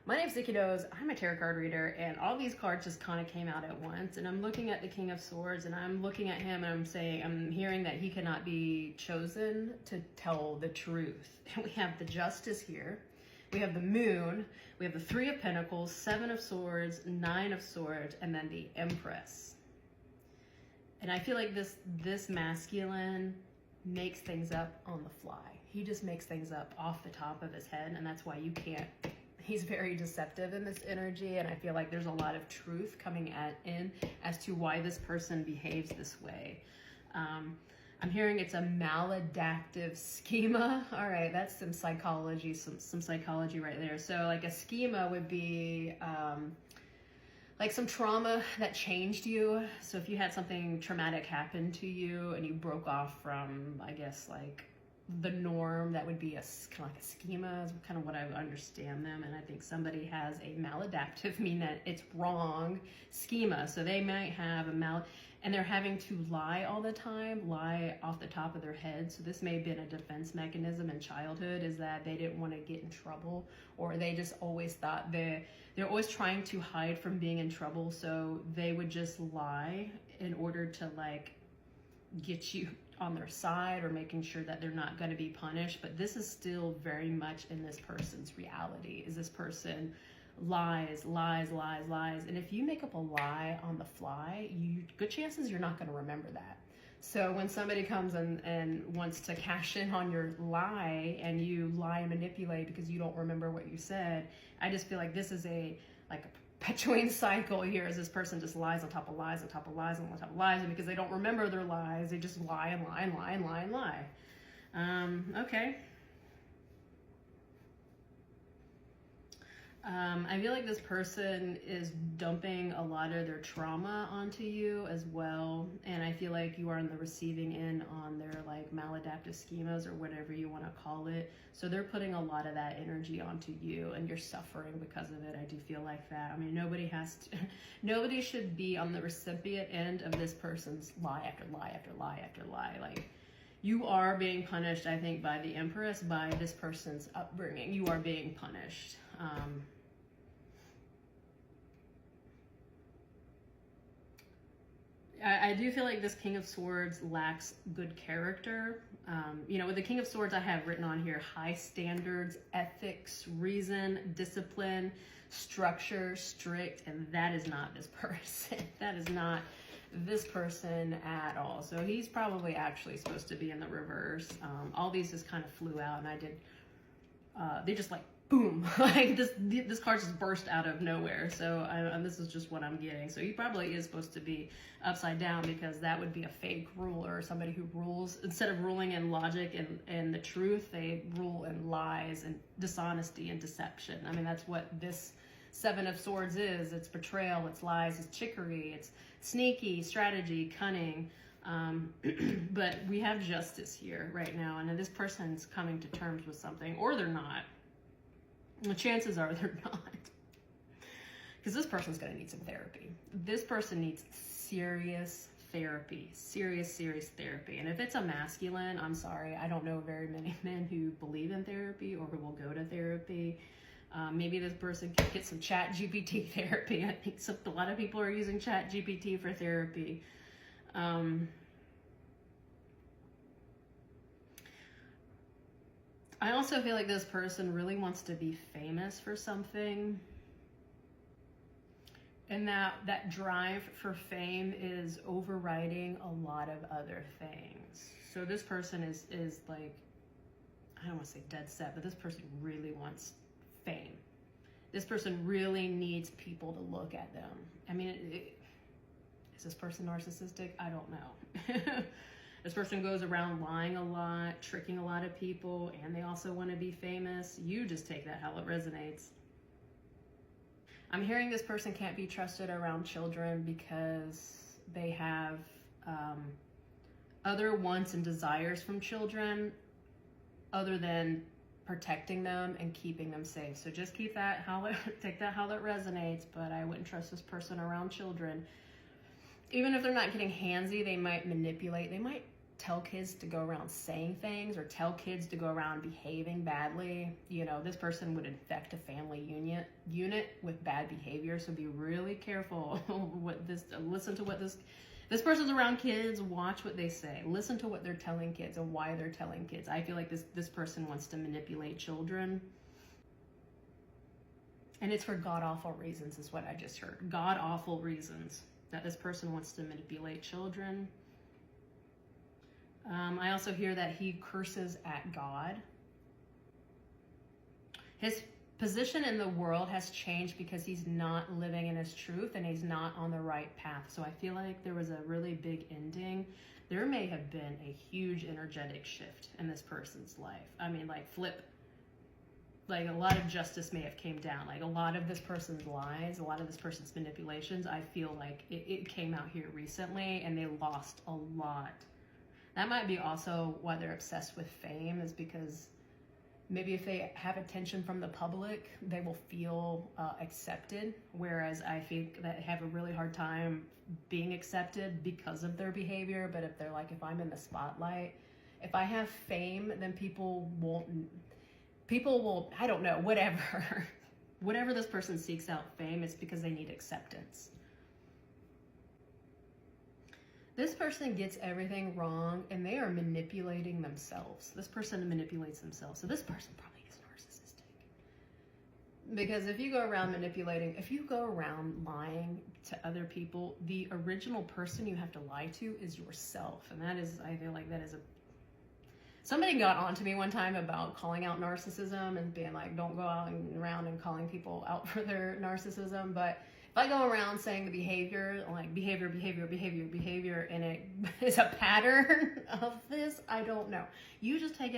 My name's Nikki Knows. I'm a tarot card reader, and all these cards just kind of came out at once. And I'm looking at the King of Swords, and I'm looking at him, and I'm hearing that he cannot be chosen to tell the truth. And we have the Justice here. We have the Moon. We have the Three of Pentacles, Seven of Swords, Nine of Swords, and then the Empress. And I feel like this masculine makes things up on the fly. He just makes things up off the top of his head, and that's why you can't. He's very deceptive in this energy, and I feel like there's a lot of truth coming in as to why this person behaves this way. I'm hearing it's a maladaptive schema. All right, that's some psychology, some psychology right there. So like a schema would be like some trauma that changed you. So if you had something traumatic happen to you and you broke off from, I guess, like the norm, that would be kind of like a schema is kind of what I understand them. And I think somebody has a maladaptive, meaning that it's wrong schema. So they might have and they're having to lie all the time, lie off the top of their head. So this may have been a defense mechanism in childhood, is that they didn't want to get in trouble, or they just always thought they're always trying to hide from being in trouble. So they would just lie in order to like get you on their side, or making sure that they're not going to be punished. But this is still very much in this person's reality, is this person lies. And if you make up a lie on the fly, good chances you're not going to remember that. So when somebody comes and wants to cash in on your lie, and you lie and manipulate because you don't remember what you said, I just feel like this is a perpetuating cycle here, as this person just lies on top of lies on top of lies on top of lies, and because they don't remember their lies, they just lie and lie and lie and lie and lie. Okay. I feel like this person is dumping a lot of their trauma onto you as well, and I feel like you are on the receiving end on their like maladaptive schemas, or whatever you want to call it. So they're putting a lot of that energy onto you, and you're suffering because of it. I do feel like that. I mean, nobody should be on the recipient end of this person's lie after lie after lie after lie. Like, you are being punished, I think, by the Empress, by this person's upbringing. You are being punished. I do feel like this King of Swords lacks good character. With the King of Swords, I have written on here high standards, ethics, reason, discipline, structure, strict, and that is not this person. That is not this person at all. So he's probably actually supposed to be in the reverse. All these just kind of flew out, and I did, they just like, boom, like this card just burst out of nowhere. So this is just what I'm getting. So he probably is supposed to be upside down, because that would be a fake ruler, or somebody who rules, instead of ruling in logic and the truth, they rule in lies and dishonesty and deception. I mean, that's what this Seven of Swords is. It's betrayal, it's lies, it's trickery, it's sneaky, strategy, cunning. But we have Justice here right now, and this person's coming to terms with something, or they're not. The chances are they're not, because this person's going to need some therapy. This person needs serious therapy, serious therapy. And if it's a masculine, I'm sorry, I don't know very many men who believe in therapy or who will go to therapy. Maybe this person can get some chat GPT therapy. I think a lot of people are using chat GPT for therapy. I also feel like this person really wants to be famous for something, and that drive for fame is overriding a lot of other things. So this person is like, I don't want to say dead set, but this person really wants fame. This person really needs people to look at them. I mean, is this person narcissistic? I don't know. This person goes around lying a lot, tricking a lot of people, and they also want to be famous. You just take that how it resonates. I'm hearing this person can't be trusted around children because they have other wants and desires from children other than protecting them and keeping them safe. So just keep that take that how that resonates, but I wouldn't trust this person around children. Even if they're not getting handsy, they might manipulate. They might tell kids to go around saying things or tell kids to go around behaving badly. You know, this person would infect a family unit with bad behavior. So be really careful listen to what this person's around kids. Watch what they say. Listen to what they're telling kids and why they're telling kids. I feel like this person wants to manipulate children. And it's for god-awful reasons is what I just heard. God-awful reasons that this person wants to manipulate children. I also hear that he curses at God. His position in the world has changed because he's not living in his truth and he's not on the right path. So I feel like there was a really big ending. There may have been a huge energetic shift in this person's life. I mean, like like a lot of justice may have came down. Like a lot of this person's lies, a lot of this person's manipulations, I feel like it came out here recently and they lost a lot. That might be also why they're obsessed with fame, is because maybe if they have attention from the public, they will feel accepted. Whereas I think that they have a really hard time being accepted because of their behavior. But if they're like, if I'm in the spotlight, if I have fame, then people will, I don't know, whatever. Whatever this person seeks out fame, it's because they need acceptance. This person gets everything wrong and they are manipulating themselves. This person manipulates themselves. So this person probably is narcissistic. Because if you go around manipulating, if you go around lying to other people, the original person you have to lie to is yourself. And that is, I feel like that is somebody got on to me one time about calling out narcissism and being like, don't go out and around and calling people out for their narcissism. But if I go around saying the behavior, like behavior, and it is a pattern of this, I don't know. You just take it